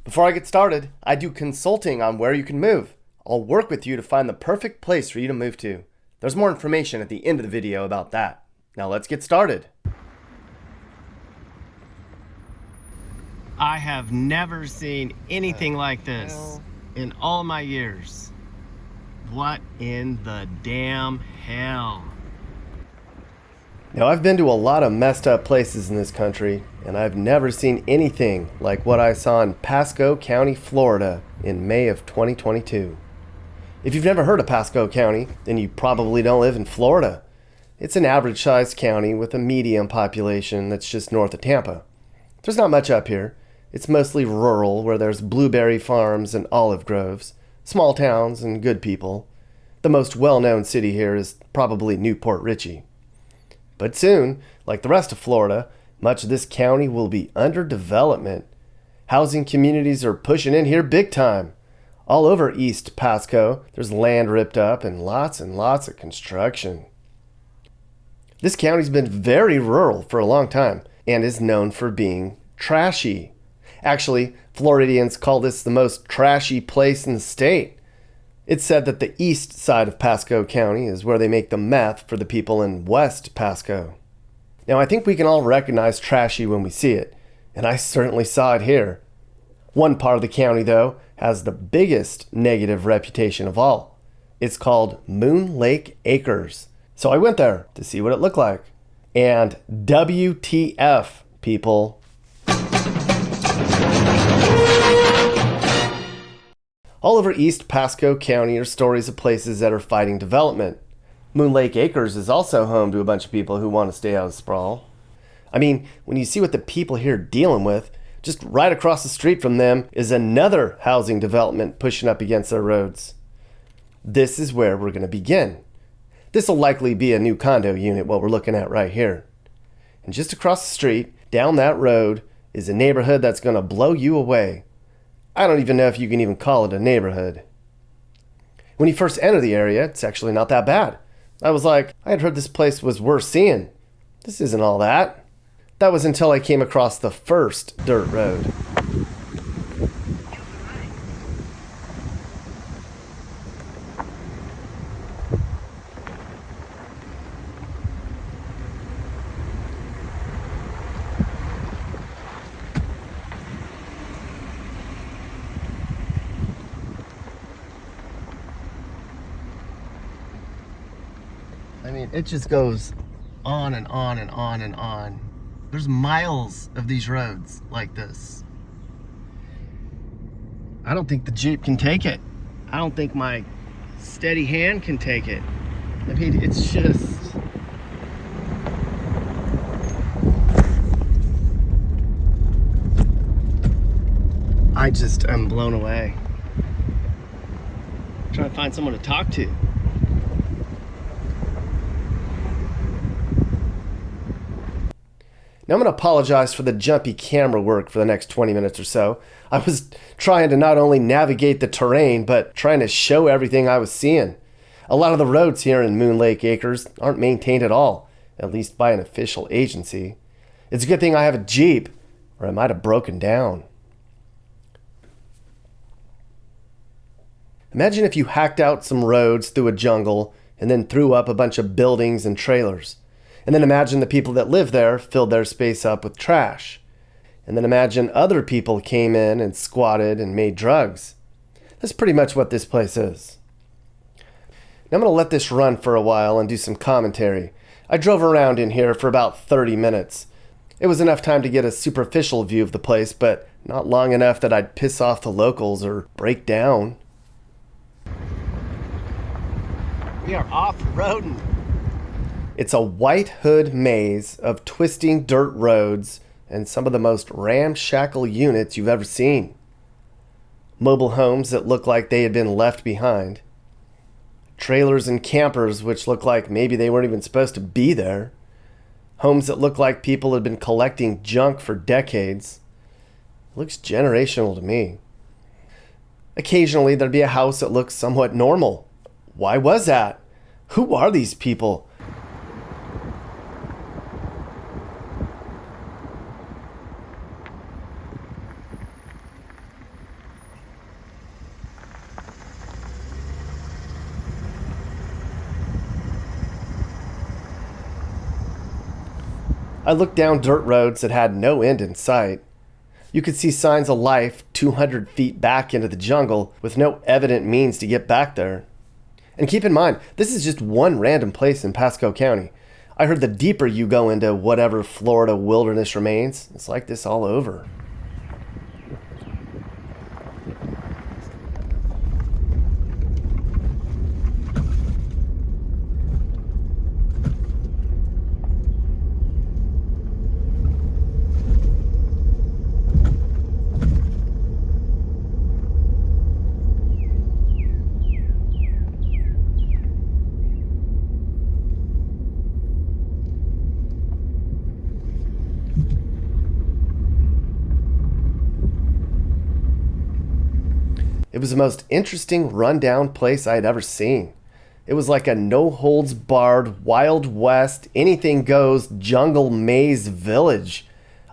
Before I get started, I do consulting on where you can move. I'll work with you to find the perfect place for you to move to. There's more information at the end of the video about that. Now let's get started. I have never seen anything like this in all my years. What in the damn hell? Now, I've been to a lot of messed up places in this country, and I've never seen anything like what I saw in Pasco County, Florida in May of 2022. If you've never heard of Pasco County, then you probably don't live in Florida. It's an average-sized county with a medium population that's just north of Tampa. There's not much up here. It's mostly rural, where there's blueberry farms and olive groves, small towns and good people. The most well-known city here is probably Port Richey. But soon, like the rest of Florida, much of this county will be under development. Housing communities are pushing in here big time. All over East Pasco, there's land ripped up and lots of construction. This county's been very rural for a long time and is known for being trashy. Actually, Floridians call this the most trashy place in the state. It's said that the east side of Pasco County is where they make the meth for the people in West Pasco. Now, I think we can all recognize trashy when we see it, and I certainly saw it here. One part of the county, though, has the biggest negative reputation of all. It's called Moon Lake Acres. So I went there to see what it looked like. And WTF, people. All over East Pasco County are stories of places that are fighting development. Moon Lake Acres is also home to a bunch of people who want to stay out of sprawl. I mean, when you see what the people here are dealing with, just right across the street from them is another housing development pushing up against their roads. This is where we're going to begin. This will likely be a new condo unit, what we're looking at right here. And just across the street, down that road, is a neighborhood that's going to blow you away. I don't even know if you can even call it a neighborhood. When you first enter the area, it's actually not that bad. I was like, I had heard this place was worth seeing. This isn't all that. That was until I came across the first dirt road. I mean, it just goes on and on and on and on. There's miles of these roads like this. I don't think the Jeep can take it. I don't think my steady hand can take it. I mean, it's just... I just am blown away. I'm trying to find someone to talk to. Now I'm going to apologize for the jumpy camera work for the next 20 minutes or so. I was trying to not only navigate the terrain, but trying to show everything I was seeing. A lot of the roads here in Moon Lake Acres aren't maintained at all, at least by an official agency. It's a good thing I have a Jeep, or I might have broken down. Imagine if you hacked out some roads through a jungle and then threw up a bunch of buildings and trailers. And then imagine the people that live there filled their space up with trash. And then imagine other people came in and squatted and made drugs. That's pretty much what this place is. Now I'm going to let this run for a while and do some commentary. I drove around in here for about 30 minutes. It was enough time to get a superficial view of the place, but not long enough that I'd piss off the locals or break down. We are off-roading. It's a white hood maze of twisting dirt roads and some of the most ramshackle units you've ever seen. Mobile homes that look like they had been left behind. Trailers and campers which look like maybe they weren't even supposed to be there. Homes that look like people had been collecting junk for decades. Looks generational to me. Occasionally there'd be a house that looks somewhat normal. Why was that? Who are these people? I looked down dirt roads that had no end in sight. You could see signs of life 200 feet back into the jungle with no evident means to get back there. And keep in mind, this is just one random place in Pasco County. I heard the deeper you go into whatever Florida wilderness remains, it's like this all over. It was the most interesting, rundown place I had ever seen. It was like a no-holds-barred, Wild West, anything-goes jungle maze village.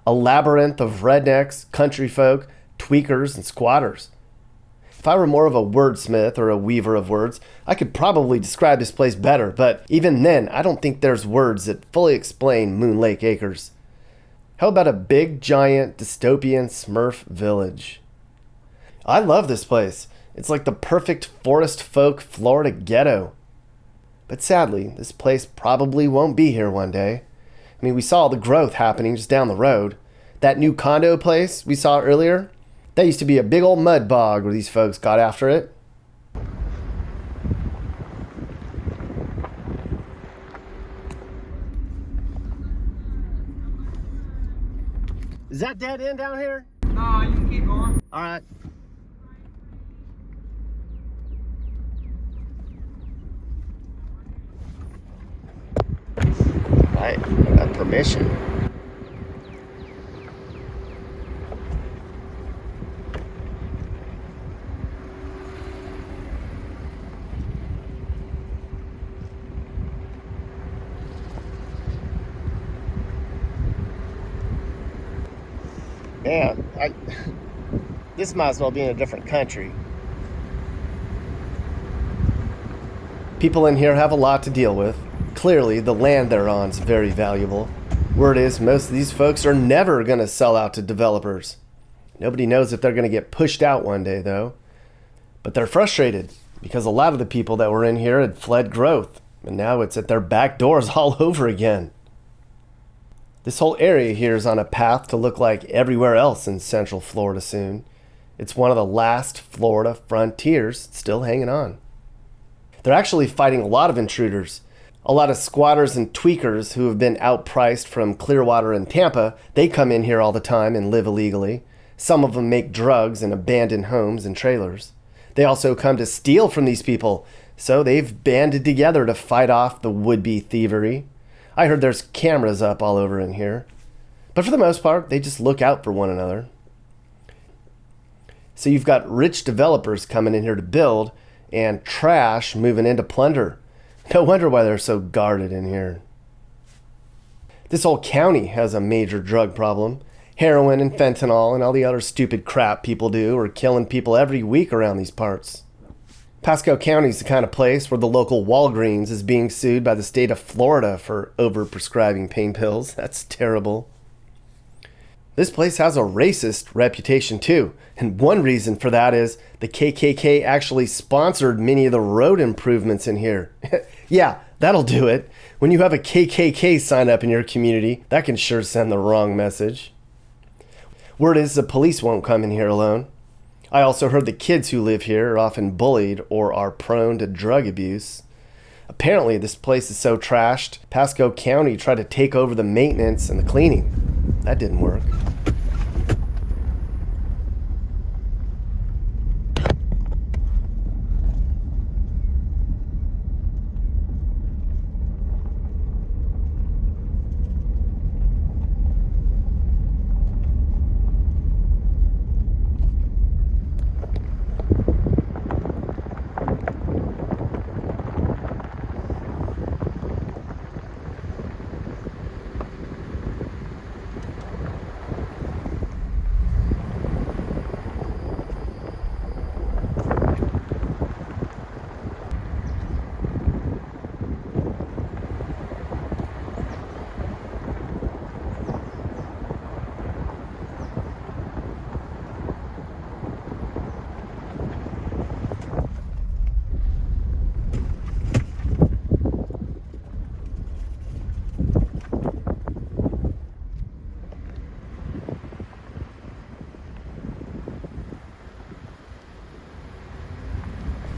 A labyrinth of rednecks, country folk, tweakers, and squatters. If I were more of a wordsmith or a weaver of words, I could probably describe this place better, but even then, I don't think there's words that fully explain Moon Lake Acres. How about a big, giant, dystopian Smurf village? I love this place. It's like the perfect forest folk Florida ghetto. But sadly, this place probably won't be here one day. I mean, we saw the growth happening just down the road. That new condo place we saw earlier, that used to be a big old mud bog where these folks got after it. Is that dead end down here? No, you can keep going. All right. I got permission. Yeah, this might as well be in a different country. People in here have a lot to deal with. Clearly, the land they're on is very valuable. Word is, most of these folks are never going to sell out to developers. Nobody knows if they're going to get pushed out one day, though. But they're frustrated because a lot of the people that were in here had fled growth, and now it's at their back doors all over again. This whole area here is on a path to look like everywhere else in Central Florida soon. It's one of the last Florida frontiers still hanging on. They're actually fighting a lot of intruders. A lot of squatters and tweakers who have been outpriced from Clearwater and Tampa. They come in here all the time and live illegally. Some of them make drugs in abandoned homes and trailers. They also come to steal from these people, so they've banded together to fight off the would-be thievery. I heard there's cameras up all over in here. But for the most part, they just look out for one another. So you've got rich developers coming in here to build, and trash moving in to plunder. No wonder why they're so guarded in here. This whole county has a major drug problem. Heroin and fentanyl and all the other stupid crap people do are killing people every week around these parts. Pasco County is the kind of place where the local Walgreens is being sued by the state of Florida for overprescribing pain pills. That's terrible. This place has a racist reputation too, and one reason for that is the KKK actually sponsored many of the road improvements in here. Yeah, that'll do it. When you have a KKK sign up in your community, that can sure send the wrong message. Word is the police won't come in here alone. I also heard the kids who live here are often bullied or are prone to drug abuse. Apparently, this place is so trashed, Pasco County tried to take over the maintenance and the cleaning. That didn't work.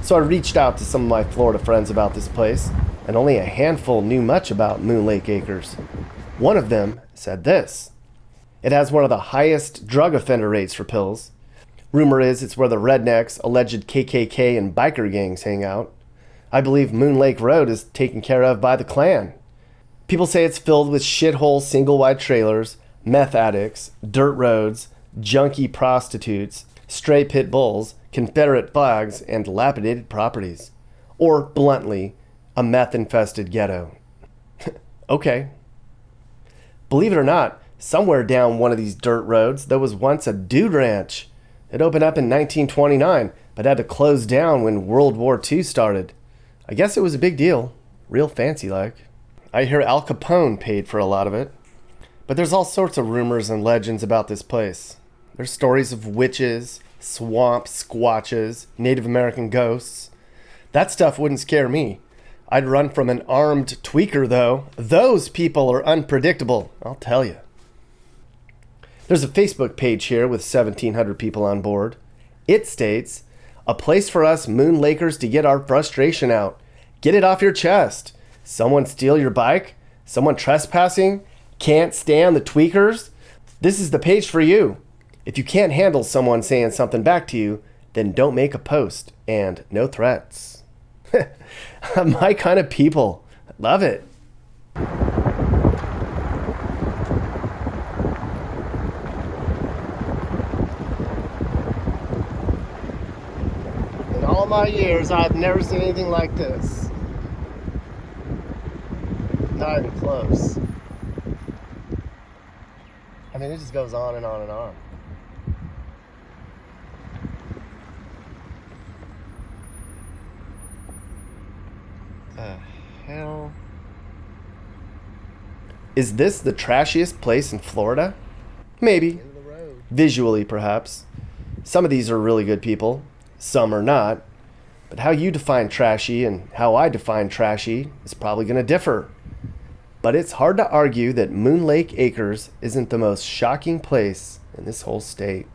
So I reached out to some of my Florida friends about this place, and only a handful knew much about Moon Lake Acres. One of them said this: it has one of the highest drug offender rates for pills. Rumor is it's where the rednecks, alleged KKK, and biker gangs hang out. I believe Moon Lake Road is taken care of by the Klan. People say it's filled with shithole single-wide trailers, meth addicts, dirt roads, junkie prostitutes, stray pit bulls, Confederate flags, and dilapidated properties. Or, bluntly, a meth-infested ghetto. Okay. Believe it or not, somewhere down one of these dirt roads, there was once a dude ranch. It opened up in 1929, but had to close down when World War II started. I guess it was a big deal. Real fancy-like. I hear Al Capone paid for a lot of it. But there's all sorts of rumors and legends about this place. There's stories of witches, swamp squatches, Native American ghosts. That stuff wouldn't scare me. I'd run from an armed tweaker, though. Those people are unpredictable, I'll tell you. There's a Facebook page here with 1,700 people on board. It states, a place for us Moon Lakers to get our frustration out. Get it off your chest. Someone steal your bike? Someone trespassing? Can't stand the tweakers? This is the page for you. If you can't handle someone saying something back to you, then don't make a post, and no threats. My kind of people. Love it. In all my years, I've never seen anything like this. Not even close. I mean, it just goes on and on and on. The hell? Is this the trashiest place in Florida? Maybe. Visually, perhaps. Some of these are really good people. Some are not. But how you define trashy and how I define trashy is probably going to differ. But it's hard to argue that Moon Lake Acres isn't the most shocking place in this whole state.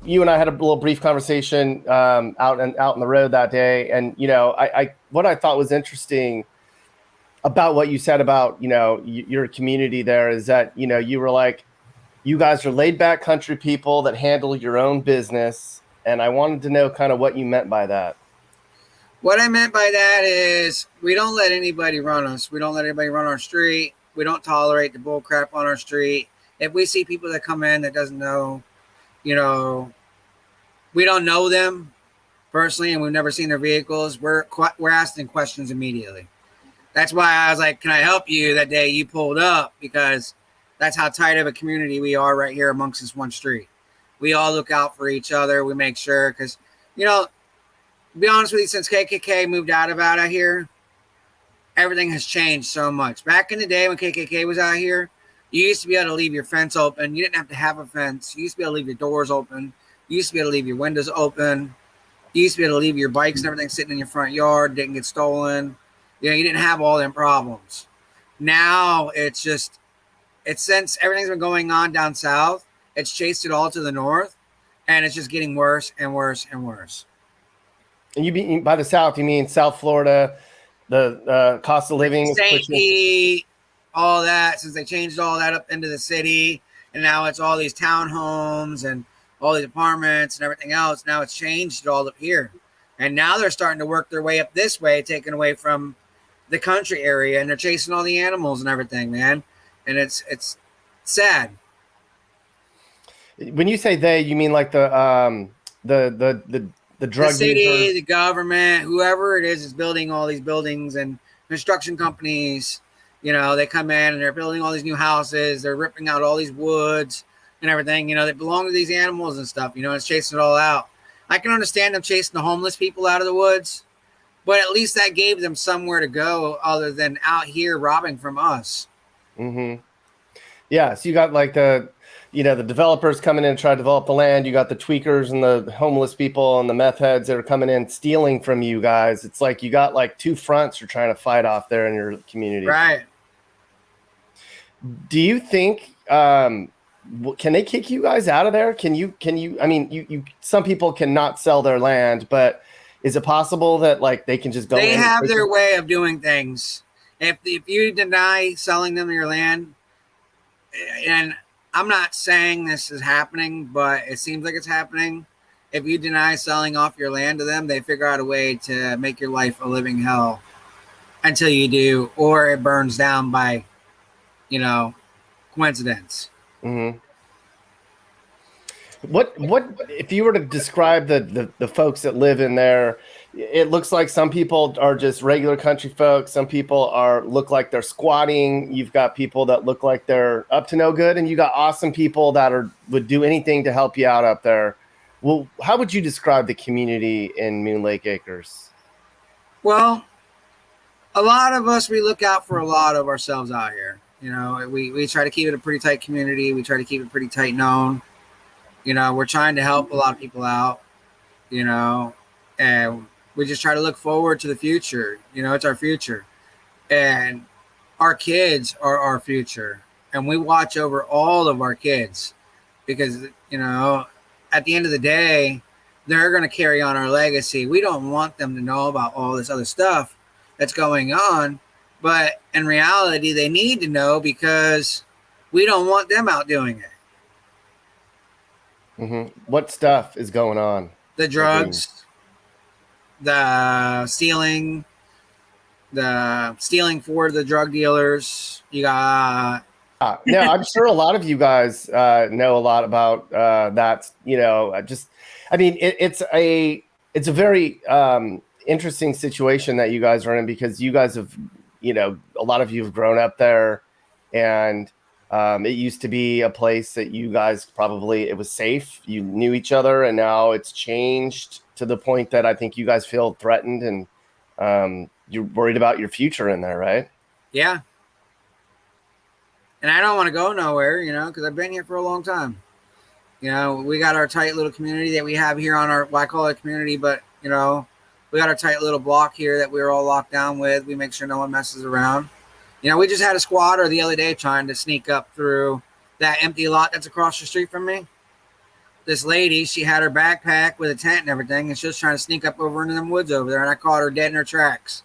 You and I had a little brief conversation out on the road that day, and I what I thought was interesting about what you said about your community there is that you were like, you guys are laid back country people that handle your own business, and I wanted to know kind of what you meant by that. What I meant by that is we don't let anybody run us. We don't let anybody run our street. We don't tolerate the bull crap on our street. If we see people that come in that doesn't know, we don't know them personally and we've never seen their vehicles, we're asking questions immediately. That's why I was like, can I help you that day you pulled up? Because that's how tight of a community we are right here amongst this one street. We all look out for each other. We make sure because, to be honest with you, since KKK moved out here, everything has changed so much. Back in the day when KKK was out here, you used to be able to leave your fence open. You didn't have to have a fence. You used to be able to leave your doors open. You used to be able to leave your windows open. You used to be able to leave your bikes and everything sitting in your front yard, didn't get stolen. You didn't have all them problems. Now since everything's been going on down south, it's chased it all to the north, and it's just getting worse and worse and worse. And you mean by the South, you mean South Florida, the cost of living, St. Pete, all that, since they changed all that up into the city, and now it's all these townhomes and all these apartments and everything else. Now it's changed it all up here. And now they're starting to work their way up this way, taken away from the country area, and they're chasing all the animals and everything, man. And it's sad. When you say they, you mean like the drug the city, users? The government, whoever it is building all these buildings, and construction companies, they come in and they're building all these new houses. They're ripping out all these woods and everything, that belong to these animals and stuff, it's chasing it all out. I can understand them chasing the homeless people out of the woods, but at least that gave them somewhere to go other than out here robbing from us. Mm-hmm. Yeah. So you got like the developers coming in and try to develop the land. You got the tweakers and the homeless people and the meth heads that are coming in stealing from you guys. It's like you got like two fronts you're trying to fight off there in your community. Right. Do you think, can they kick you guys out of there? Can you, I mean, some people cannot sell their land, but Is it possible that like they can just go They in? have their way of doing things. If you deny selling them your land, and I'm not saying this is happening, but it seems like it's happening. If you deny selling off your land to them, they figure out a way to make your life a living hell until you do, or it burns down by, coincidence. Mm-hmm. What if you were to describe the folks that live in there? It looks like some people are just regular country folks. Some people look like they're squatting. You've got people that look like they're up to no good, and you got awesome people that would do anything to help you out up there. Well, how would you describe the community in Moon Lake Acres? Well, a lot of us, we look out for a lot of ourselves out here. We try to keep it a pretty tight community. We try to keep it pretty tight known. We're trying to help a lot of people out, and we just try to look forward to the future. It's our future, and our kids are our future, and we watch over all of our kids because, at the end of the day, they're going to carry on our legacy. We don't want them to know about all this other stuff that's going on, but in reality, they need to know because we don't want them out doing it. Mm-hmm. What stuff is going on? The drugs, the stealing for the drug dealers. You got. No, I'm sure a lot of you guys know a lot about that. It's a very interesting situation that you guys are in because you guys have, a lot of you have grown up there, and it used to be a place that you guys it was safe. You knew each other, and now it's changed to the point that I think you guys feel threatened, and you're worried about your future in there, right? Yeah. And I don't want to go nowhere, because I've been here for a long time. We got our tight little community that we have here on our, I call it community, but, we got our tight little block here that we're all locked down with. We make sure no one messes around. We just had a squatter the other day trying to sneak up through that empty lot that's across the street from me. This lady, she had her backpack with a tent and everything, and she was trying to sneak up over into them woods over there, and I caught her dead in her tracks.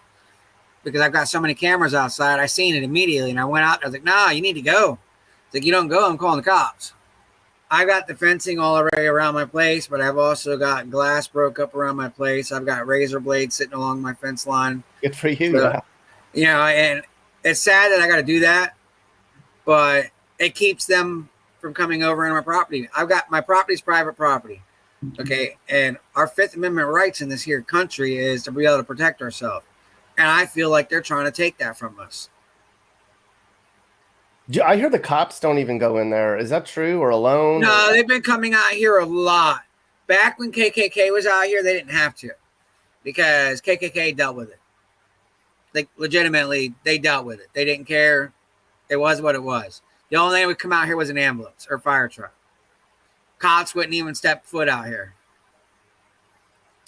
Because I've got so many cameras outside, I seen it immediately, and I went out. I was like, "Nah, you need to go." It's like, "You don't go, I'm calling the cops." I got the fencing all around my place, but I've also got glass broke up around my place. I've got razor blades sitting along my fence line. Good for you. Yeah. And it's sad that I got to do that, but it keeps them from coming over into my property. I've got my property's private property. Okay. And our Fifth Amendment rights in this here country is to be able to protect ourselves. And I feel like they're trying to take that from us. I hear the cops don't even go in there. Is that true or alone? No, they've been coming out here a lot. Back when KKK was out here, they didn't have to because KKK dealt with it. Like, legitimately, they dealt with it. They didn't care. It was what it was. The only thing that would come out here was an ambulance or fire truck. Cops wouldn't even step foot out here.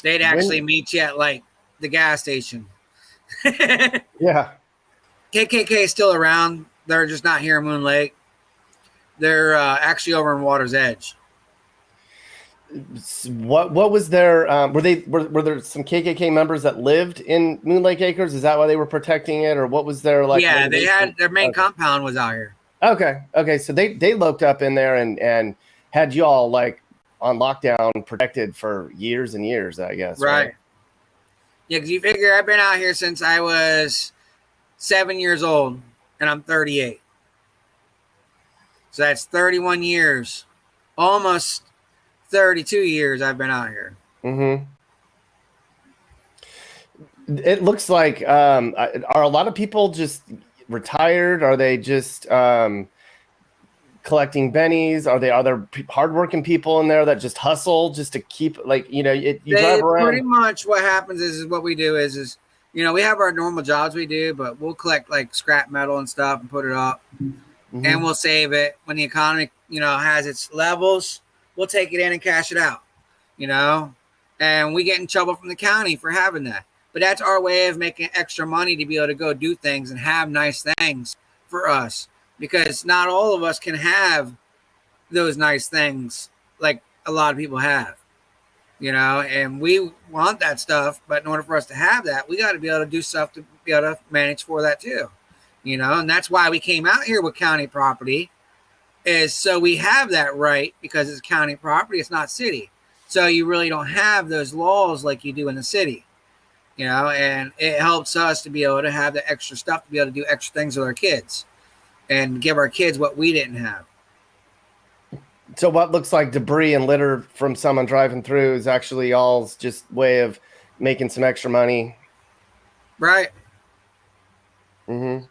They'd actually meet you at, like, the gas station. Yeah. KKK is still around. They're just not here in Moon Lake. They're actually over in Water's Edge. What was there? Were there some KKK members that lived in Moon Lake Acres? Is that why they were protecting it, or what was their like? Yeah, they had their main compound was out here. Okay. So they loped up in there and had you all like on lockdown, protected for years and years, I guess. Right. Yeah, because you figure I've been out here since I was 7 years old, and I'm 38. So that's 31 years, almost 32 years I've been out here. Mm-hmm. It looks like, are a lot of people just retired? Are they just collecting bennies? Are there hardworking people in there that just hustle just to keep, like, you drive around? Pretty much what happens is what we do is we have our normal jobs we do, but we'll collect like scrap metal and stuff and put it up. Mm-hmm. And we'll save it when the economy, has its levels. We'll take it in and cash it out, and we get in trouble from the county for having that. But that's our way of making extra money to be able to go do things and have nice things for us, because not all of us can have those nice things like a lot of people have. and we want that stuff. But in order for us to have that, we got to be able to do stuff to be able to manage for that too, and that's why we came out here with county property, is so we have that right because it's county property, it's not city. So you really don't have those laws like you do in the city, and it helps us to be able to have the extra stuff to be able to do extra things with our kids and give our kids what we didn't have. So what looks like debris and litter from someone driving through is actually y'all's just way of making some extra money. Right. Mm-hmm.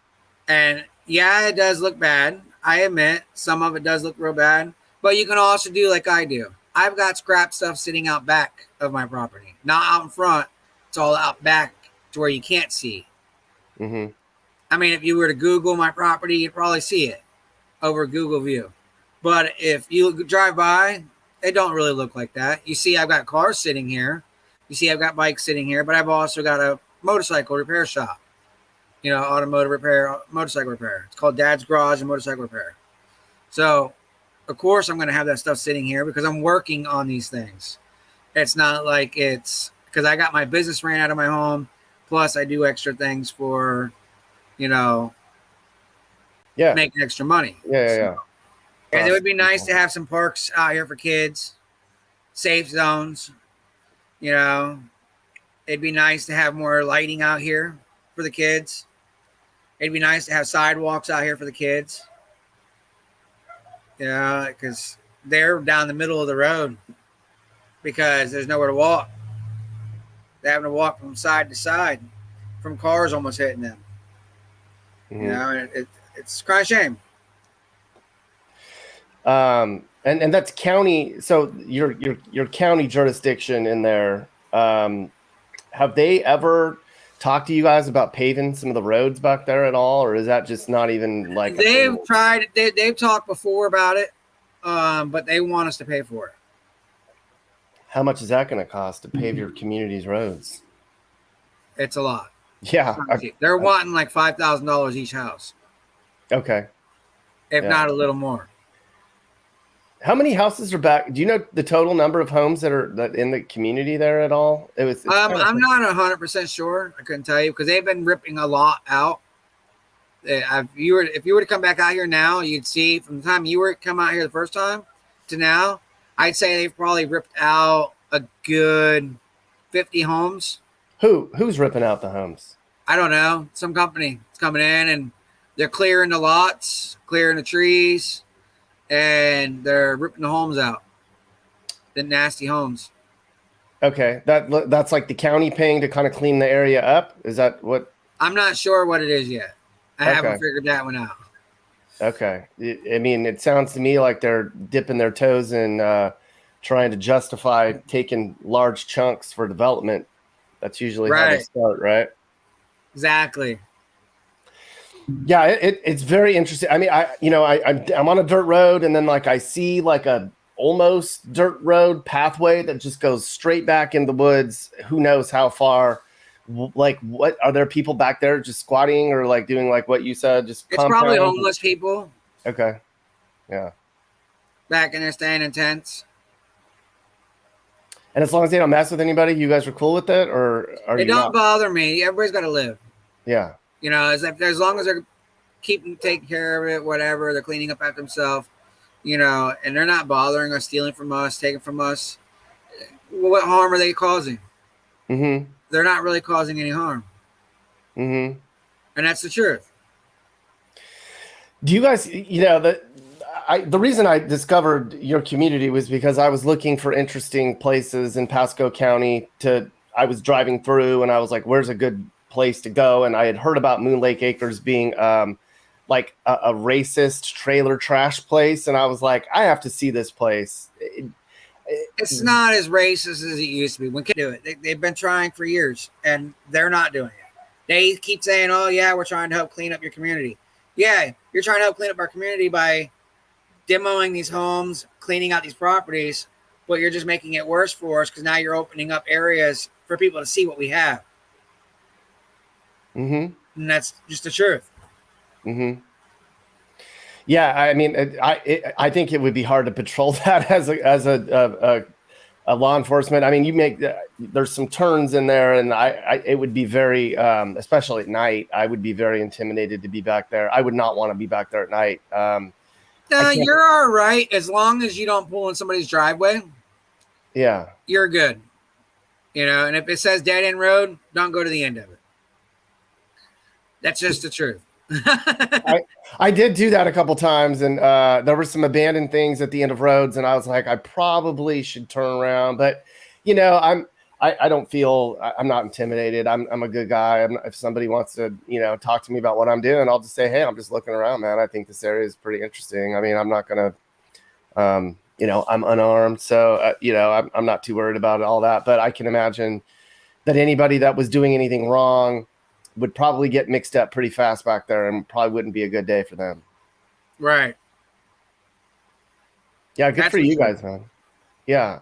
And yeah, it does look bad. I admit some of it does look real bad, but you can also do like I do. I've got scrap stuff sitting out back of my property, not out in front. It's all out back to where you can't see. Mm-hmm. I mean, if you were to Google my property, you'd probably see it over Google View. But if you drive by, it don't really look like that. You see, I've got cars sitting here. You see, I've got bikes sitting here, but I've also got a motorcycle repair shop. Automotive repair, motorcycle repair. It's called Dad's Garage and Motorcycle Repair. So, of course, I'm going to have that stuff sitting here because I'm working on these things. It's not like it's because I got my business ran out of my home. Plus, I do extra things for, making extra money. Yeah. And it would be nice to have some parks out here for kids, safe zones. It'd be nice to have more lighting out here for the kids. It'd be nice to have sidewalks out here for the kids. Because they're down the middle of the road because there's nowhere to walk. They're having to walk from side to side from cars almost hitting them. Mm-hmm. It's kind of shame. And that's county. So your county jurisdiction in there. Have they ever talked to you guys about paving some of the roads back there at all, or is that just not even like? They've tried. They've talked before about it, but they want us to pay for it. How much is that going to cost to pave your community's roads? It's a lot. Yeah, they're wanting like $5,000 each house. Okay, if not a little more. How many houses are back? Do you know the total number of homes that are in the community there at all? I'm not 100% sure. I couldn't tell you because they've been ripping a lot out. If you were to come back out here now, you'd see from the time you were come out here the first time to now, I'd say they've probably ripped out a good 50 homes. Who's ripping out the homes? I don't know. Some company is coming in and they're clearing the lots, clearing the trees. And they're ripping the homes out, the nasty homes. Okay, that's like the county paying to kind of clean the area up. Is that what? I'm not sure what it is yet. I haven't figured that one out. Okay, I mean, it sounds to me like they're dipping their toes in trying to justify taking large chunks for development. That's usually how they start, right? Exactly. Yeah, it's very interesting. I mean, I'm on a dirt road, and then like I see like a almost dirt road pathway that just goes straight back in the woods. Who knows how far? Like, what are there people back there just squatting or like doing like what you said? Just it's probably homeless people. Okay, yeah. Back in there staying in tents. And as long as they don't mess with anybody, you guys are cool with it, or are you? It don't bother me. Everybody's got to live. Yeah. As long as they're taking care of it, whatever, they're cleaning up after themselves, and they're not bothering us, stealing from us, taking from us. What harm are they causing? Mm-hmm. They're not really causing any harm. Mm-hmm. And that's the truth. Do you guys, the reason I discovered your community was because I was looking for interesting places in Pasco County I was driving through and I was like, where's a good place to go? And I had heard about Moon Lake Acres being like a racist trailer trash place, and I was like, I have to see this place. It's not as racist as it used to be. We can do it. They've been trying for years, and they're not doing it. They keep saying, "Oh yeah, we're trying to help clean up your community." Yeah, you're trying to help clean up our community by demoing these homes, cleaning out these properties, but you're just making it worse for us because now you're opening up areas for people to see what we have. Mm-hmm. And that's just the truth. Mm-hmm. Yeah, I mean, I think it would be hard to patrol that as a law enforcement. I mean, there's some turns in there, and it would be very, especially at night, I would be very intimidated to be back there. I would not want to be back there at night. You're all right as long as you don't pull in somebody's driveway. Yeah, you're good. And if it says dead end road, don't go to the end of it. That's just the truth. I did do that a couple times, and there were some abandoned things at the end of roads, and I was like, I probably should turn around, but I don't feel, I'm not intimidated. I'm a good guy. If somebody wants to talk to me about what I'm doing, I'll just say, hey, I'm just looking around, man. I think this area is pretty interesting. I mean, I'm not gonna I'm unarmed, so I'm not too worried about all that, but I can imagine that anybody that was doing anything wrong would probably get mixed up pretty fast back there, and probably wouldn't be a good day for them. Right. Yeah. Good for you guys, man. Yeah.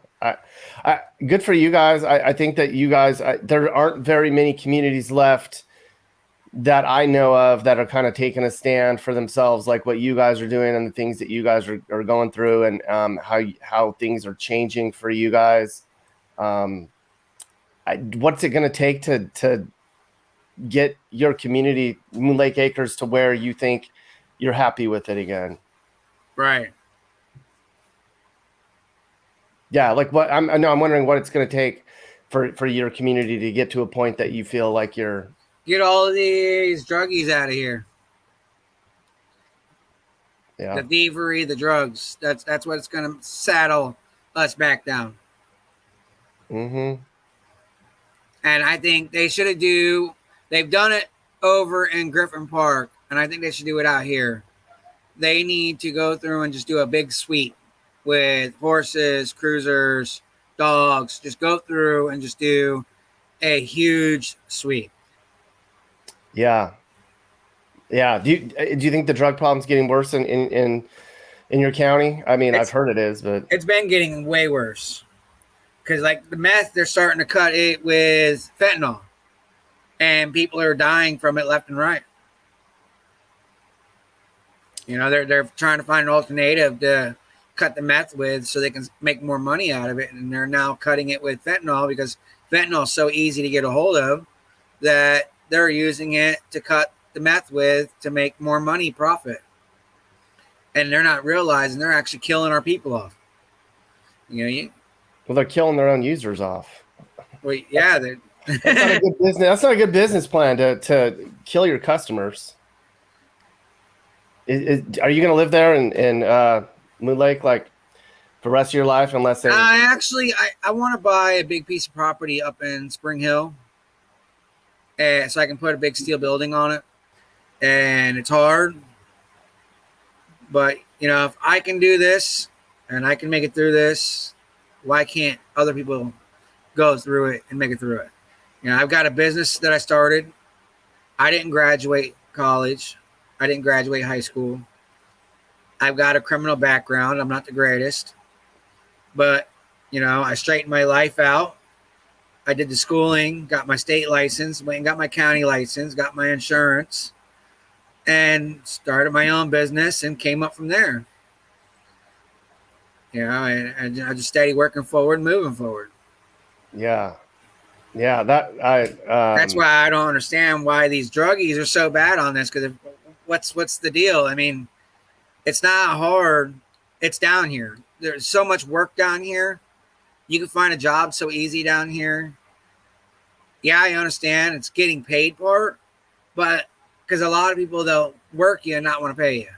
Good for you guys. I think that you guys, there aren't very many communities left that I know of that are kind of taking a stand for themselves, like what you guys are doing and the things that you guys are going through, and how things are changing for you guys. What's it going to take to get your community, Moon Lake Acres, to where you think you're happy with it again? Right. Yeah. Like I'm wondering what it's going to take for your community to get to a point that you feel like you're. Get all of these druggies out of here. Yeah. The thievery, the drugs. That's what's going to saddle us back down. Mm-hmm. And I think they should they've done it over in Griffin Park, and I think they should do it out here. They need to go through and just do a big sweep with horses, cruisers, dogs. Just go through and just do a huge sweep. Yeah. Yeah. Do you think the drug problem's getting worse in your county? I mean, I've heard it is, but it's been getting way worse. Because like the meth, they're starting to cut it with fentanyl, and people are dying from it left and right. They're trying to find an alternative to cut the meth with so they can make more money out of it, and they're now cutting it with fentanyl because fentanyl is so easy to get a hold of that they're using it to cut the meth with to make more money profit. And they're not realizing they're actually killing our people off. Well, they're killing their own users off. Well, yeah. That's not a good business. That's not a good business plan to kill your customers. Are you going to live there in Moon Lake like for the rest of your life unless they... I want to buy a big piece of property up in Spring Hill, so I can put a big steel building on it. And it's hard, but if I can do this and I can make it through this, why can't other people go through it and make it through it? I've got a business that I started. I didn't graduate college. I didn't graduate high school. I've got a criminal background. I'm not the greatest, but I straightened my life out. I did the schooling, got my state license, went and got my county license, got my insurance, and started my own business and came up from there. And I just steady working forward, moving forward. Yeah. Yeah. That's why I don't understand why these druggies are so bad on this. Because what's the deal? I mean, it's not hard. It's down here. There's so much work down here. You can find a job so easy down here. Yeah, I understand it's getting paid for, but because a lot of people, they'll work you and not want to pay you.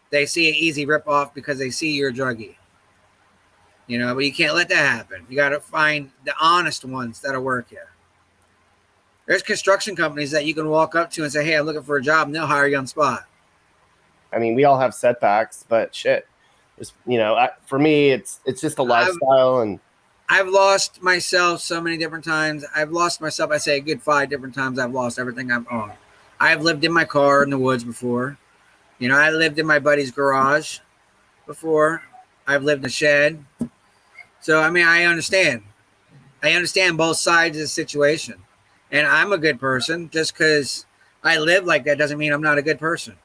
They see an easy ripoff because they see you're a druggie. But you can't let that happen. You got to find the honest ones that'll work you. There's construction companies that you can walk up to and say, hey, I'm looking for a job, and they'll hire you on the spot. I mean, we all have setbacks, but shit. Just, for me, it's just a lifestyle. And I've lost myself so many different times. I've lost myself, I say a good 5 different times. I've lost everything I've owned. I've lived in my car in the woods before. I lived in my buddy's garage before. I've lived in a shed. So, I mean, I understand. I understand both sides of the situation. And I'm a good person. Just because I live like that doesn't mean I'm not a good person.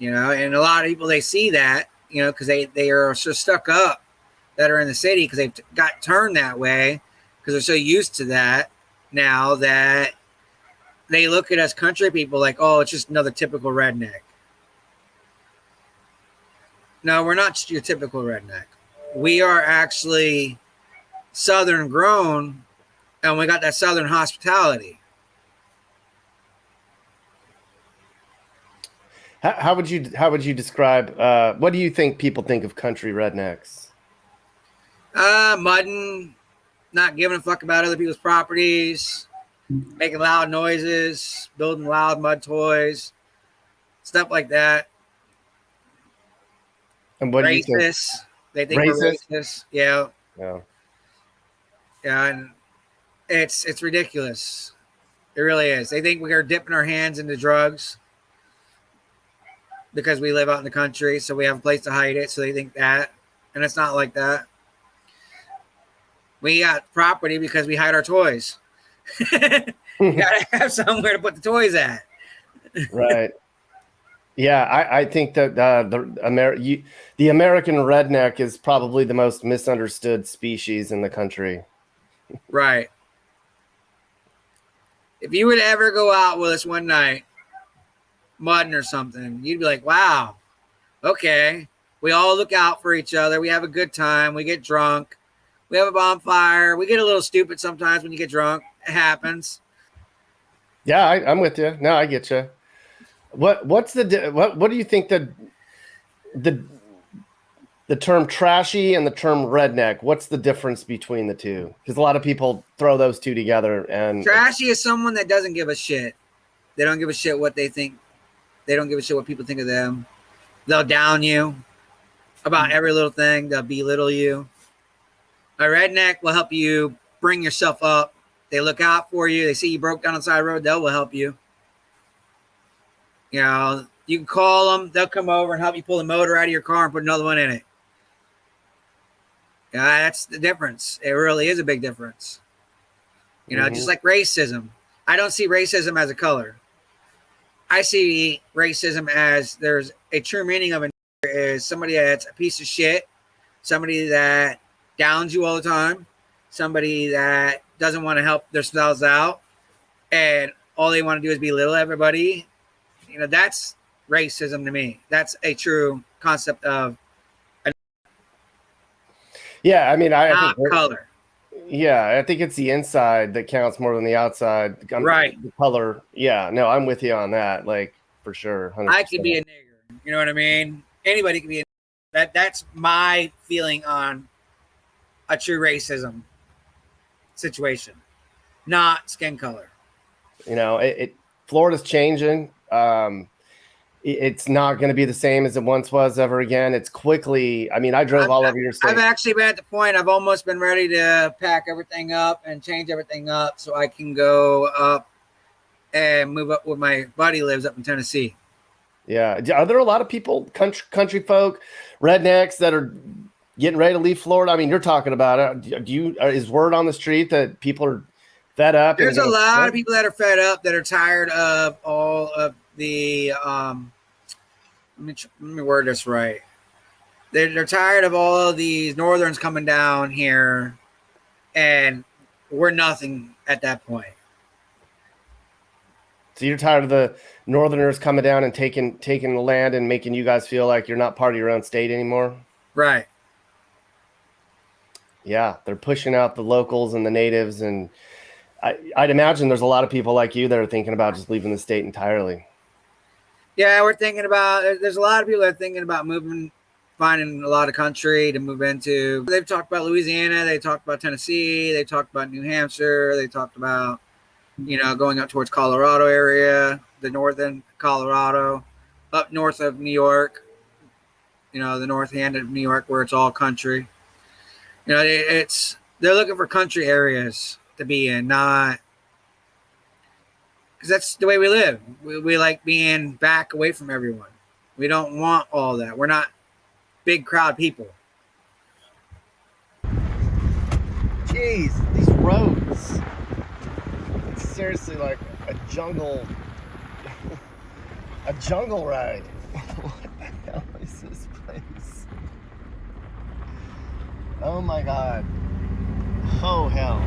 And a lot of people, they see that, because they are so stuck up that are in the city because they've got turned that way because they're so used to that now that they look at us country people like, oh, it's just another typical redneck. No, we're not your typical redneck. We are actually Southern grown, and we got that Southern hospitality. How would you describe, what do you think people think of country rednecks? Mudding, not giving a fuck about other people's properties, making loud noises, building loud mud toys, stuff like that. And what do you think? Racist. They think we're racist. Yeah. Yeah. Yeah, and it's ridiculous. It really is. They think we are dipping our hands into drugs because we live out in the country, so we have a place to hide it. So they think that, and it's not like that. We got property because we hide our toys. You gotta have somewhere to put the toys at. Right. Yeah, I think that the American redneck is probably the most misunderstood species in the country. Right. If you would ever go out with us one night, mudding or something, you'd be like, wow, okay. We all look out for each other. We have a good time. We get drunk. We have a bonfire. We get a little stupid sometimes when you get drunk. It happens. Yeah, I'm with you. No, I get you. What do you think the term trashy and the term redneck, what's the difference between the two? Because a lot of people throw those two together. And trashy is someone that doesn't give a shit. They don't give a shit what they think. They don't give a shit what people think of them. They'll down you about every little thing. They'll belittle you. A redneck will help you bring yourself up. They look out for you. They see you broke down on the side of the road. They will help you. You know, you can call them. They'll come over and help you pull the motor out of your car and put another one in it. Yeah, that's the difference. It really is a big difference. You know, just like racism. I don't see racism as a color. I see racism as there's a true meaning of it is somebody that's a piece of shit, somebody that downs you all the time, somebody that doesn't want to help themselves out, and all they want to do is belittle everybody. You know, that's racism to me. That's a true concept of yeah, I mean, I think color. Yeah, I think it's the inside that counts more than the outside. Right. The color. Yeah, no, I'm with you on that. Like, for sure. 100%. I could be a nigger. You know what I mean? Anybody can be a nigger. That's my feeling on a true racism situation, not skin color. You know, Florida's changing. It's not going to be the same as it once was ever again. It's quickly. I mean, I drove all over your state. I've actually been at the point. I've almost been ready to pack everything up and change everything up so I can go up and move up where my buddy lives up in Tennessee. Yeah. Are there a lot of people, country folk, rednecks that are getting ready to leave Florida? I mean, you're talking about it. Is word on the street that people are fed up? There's a lot of people that are fed up, that are tired of all of the let me word this right. They're tired of all of these northerns coming down here, and we're nothing at that point. So you're tired of the northerners coming down and taking the land and making you guys feel like you're not part of your own state anymore? Right. Yeah, they're pushing out the locals and the natives, and I'd imagine there's a lot of people like you that are thinking about just leaving the state entirely. Yeah, we're thinking about. There's a lot of people that are thinking about moving, finding a lot of country to move into. They've talked about Louisiana. They talked about Tennessee. They talked about New Hampshire. They talked about, you know, going up towards Colorado area, the northern Colorado, up north of New York. You know, the north end of New York where it's all country. You know, they're looking for country areas to be in, not. Because that's the way we live. We like being back away from everyone. We don't want all that. We're not big crowd people. Jeez, these roads. It's seriously like a jungle ride. What the hell is this place? Oh my God. Oh hell.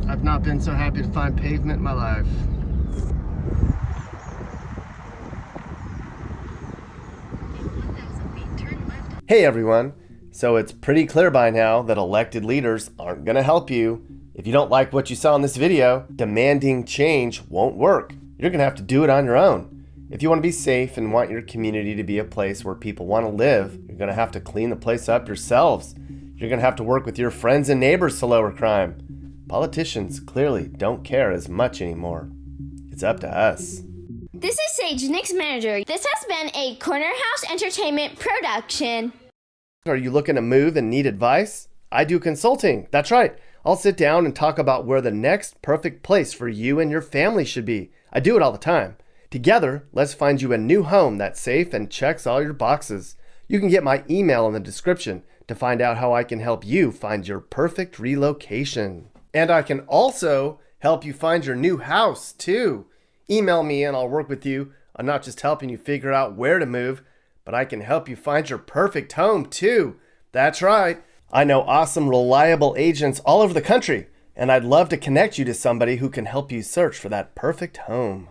I've not been so happy to find pavement in my life. Hey everyone! So it's pretty clear by now that elected leaders aren't going to help you. If you don't like what you saw in this video, demanding change won't work. You're going to have to do it on your own. If you want to be safe and want your community to be a place where people want to live, you're going to have to clean the place up yourselves. You're going to have to work with your friends and neighbors to lower crime. Politicians clearly don't care as much anymore. It's up to us. This is Sage, Nick's manager. This has been a Corner House Entertainment production. Are you looking to move and need advice? I do consulting. That's right. I'll sit down and talk about where the next perfect place for you and your family should be. I do it all the time. Together, let's find you a new home that's safe and checks all your boxes. You can get my email in the description to find out how I can help you find your perfect relocation. And I can also help you find your new house, too. Email me and I'll work with you on not just helping you figure out where to move, but I can help you find your perfect home, too. That's right. I know awesome, reliable agents all over the country, and I'd love to connect you to somebody who can help you search for that perfect home.